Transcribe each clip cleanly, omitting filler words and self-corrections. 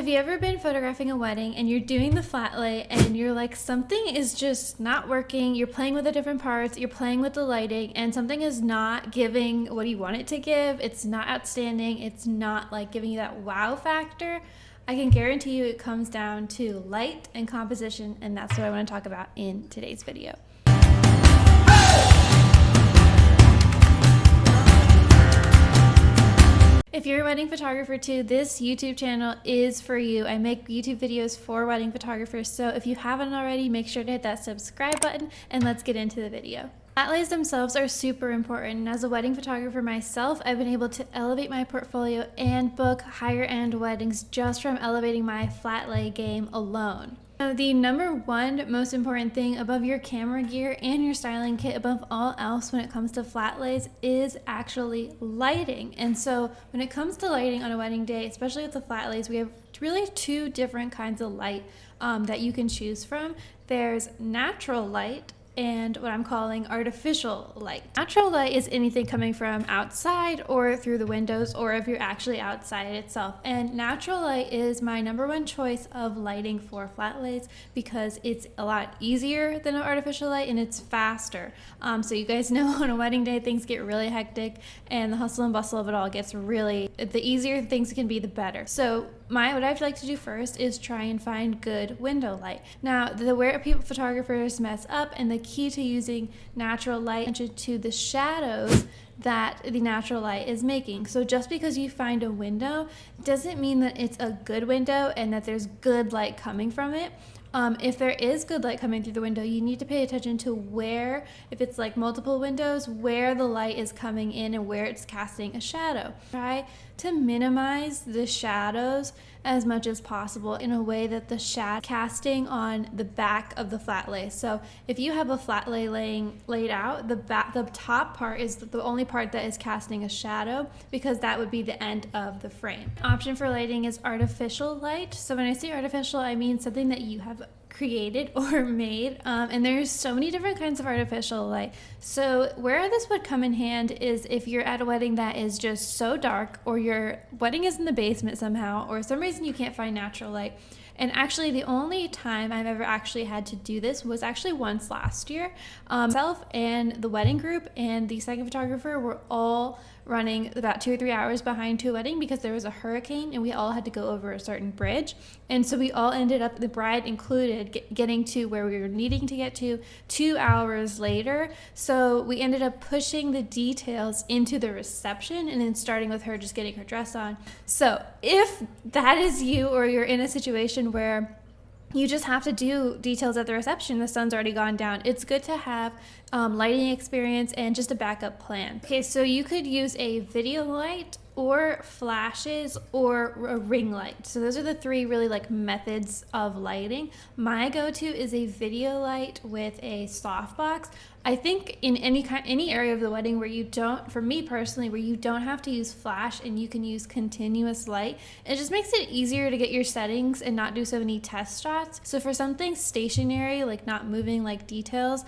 Have you ever been photographing a wedding and you're doing the flat lay and you're like, something is just not working, you're playing with the different parts, you're playing with the lighting, and something is not giving what you want it to give, it's not outstanding, it's not like giving you that wow factor? I can guarantee you it comes down to light and composition, and that's what I want to talk about in today's video. If you're a wedding photographer too, this YouTube channel is for you. I make YouTube videos for wedding photographers, so if you haven't already, make sure to hit that subscribe button and let's get into the video. Flat lays themselves are super important, and as a wedding photographer myself, I've been able to elevate my portfolio and book higher end weddings just from elevating my flat lay game alone. Now, the number one most important thing above your camera gear and your styling kit above all else when it comes to flat lays is actually lighting. And so when it comes to lighting on a wedding day, especially with the flat lays, we have really two different kinds of light that you can choose from. There's natural light and what I'm calling artificial light. Natural light is anything coming from outside or through the windows, or if you're actually outside itself. And natural light is my number one choice of lighting for flat lays because it's a lot easier than an artificial light and it's faster. So you guys know on a wedding day things get really hectic and the hustle and bustle of it all gets really, the easier things can be, the better. So what I'd like to do first is try and find good window light. Now, where photographers mess up, and the key to using natural light is to the shadows that the natural light is making. So just because you find a window doesn't mean that it's a good window and that there's good light coming from it. If there is good light coming through the window, you need to pay attention to where, if it's like multiple windows, where the light is coming in and where it's casting a shadow. Try to minimize the shadows as much as possible in a way that the shadow casting on the back of the flat lay. So if you have a flat lay laid out, the top part is the only part that is casting a shadow, because that would be the end of the frame. Option for lighting is artificial light. So when I say artificial, I mean something that you have created or made, and there's so many different kinds of artificial light. So where this would come in hand is if you're at a wedding that is just so dark, or your wedding is in the basement somehow, or some reason you can't find natural light. And actually the only time I've ever actually had to do this was actually once last year. Myself and the wedding group and the second photographer were all running about 2 or 3 hours behind to a wedding because there was a hurricane and we all had to go over a certain bridge. And so we all ended up, the bride included, getting to where we were needing to get to 2 hours later. So we ended up pushing the details into the reception and then starting with her just getting her dress on. So if that is you, or you're in a situation where you just have to do details at the reception, the sun's already gone down, it's good to have lighting experience and just a backup plan. Okay, so you could use a video light or flashes or a ring light. So those are the three really like methods of lighting. My go-to is a video light with a softbox. I think in any area of the wedding where you don't, for me personally, where you don't have to use flash and you can use continuous light, it just makes it easier to get your settings and not do so many test shots. So for something stationary, like not moving like details,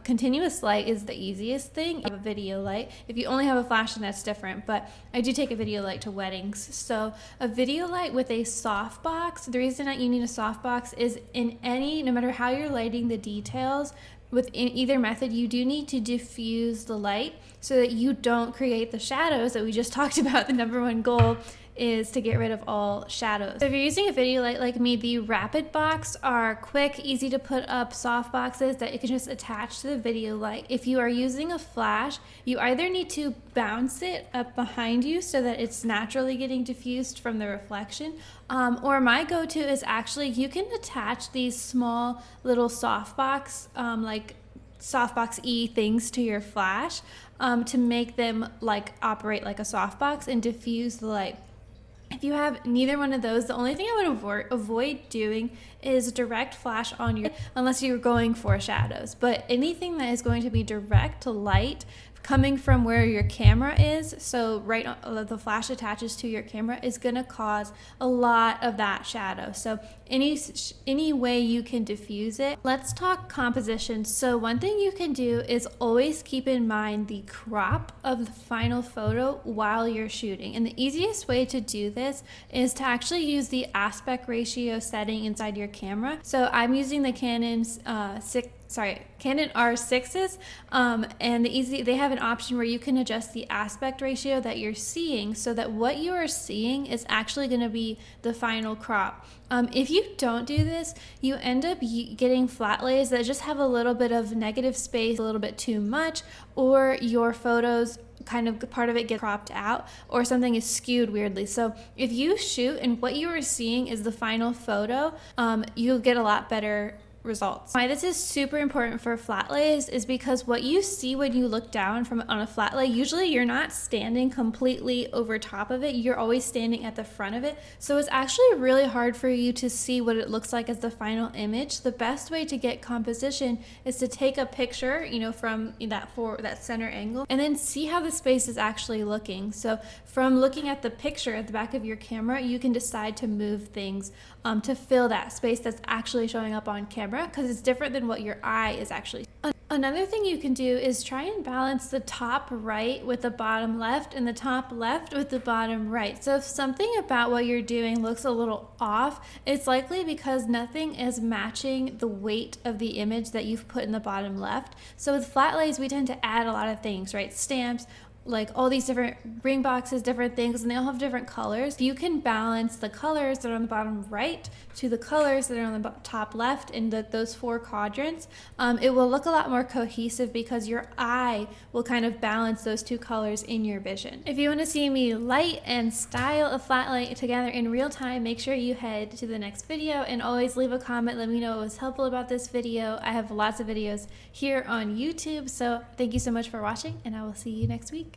continuous light is the easiest thing. I have a video light. If you only have a flash, then that's different, but I do take a video light to weddings. So a video light with a softbox, the reason that you need a softbox is no matter how you're lighting the details, within either method, you do need to diffuse the light so that you don't create the shadows that we just talked about. The number one goal is to get rid of all shadows. So if you're using a video light like me, the rapid box are quick, easy to put up soft boxes that you can just attach to the video light. If you are using a flash, you either need to bounce it up behind you so that it's naturally getting diffused from the reflection, or my go-to is actually, you can attach these small little softbox, like softbox-y things to your flash to make them like operate like a softbox and diffuse the light. If you have neither one of those, the only thing I would avoid doing is direct flash on your, unless you're going for shadows. But anything that is going to be direct light coming from where your camera is, so right on, the flash attaches to your camera, is going to cause a lot of that shadow. So any way you can diffuse it. Let's talk composition. So one thing you can do is always keep in mind the crop of the final photo while you're shooting. And the easiest way to do this is to actually use the aspect ratio setting inside your camera. So I'm using the Canon R6s, and they have an option where you can adjust the aspect ratio that you're seeing so that what you are seeing is actually going to be the final crop. If you don't do this, you end up getting flat lays that just have a little bit of negative space, a little bit too much, or your photos kind of part of it gets cropped out, or something is skewed weirdly. So if you shoot and what you are seeing is the final photo, you'll get a lot better results. Why this is super important for flat lays is because what you see when you look down on a flat lay, usually you're not standing completely over top of it, you're always standing at the front of it. So it's actually really hard for you to see what it looks like as the final image. The best way to get composition is to take a picture, from that center angle, and then see how the space is actually looking. So from looking at the picture at the back of your camera, you can decide to move things to fill that space that's actually showing up on camera, because it's different than what your eye is actually. Another thing you can do is try and balance the top right with the bottom left and the top left with the bottom right. So if something about what you're doing looks a little off, it's likely because nothing is matching the weight of the image that you've put in the bottom left. So with flat lays, we tend to add a lot of things, right? Stamps, like all these different ring boxes, different things, and they all have different colors. If you can balance the colors that are on the bottom right to the colors that are on the top left in those 4 quadrants, it will look a lot more cohesive because your eye will kind of balance those 2 colors in your vision. If you want to see me light and style a flat lay together in real time, make sure you head to the next video, and always leave a comment. Let me know what was helpful about this video. I have lots of videos here on YouTube, so thank you so much for watching, and I will see you next week.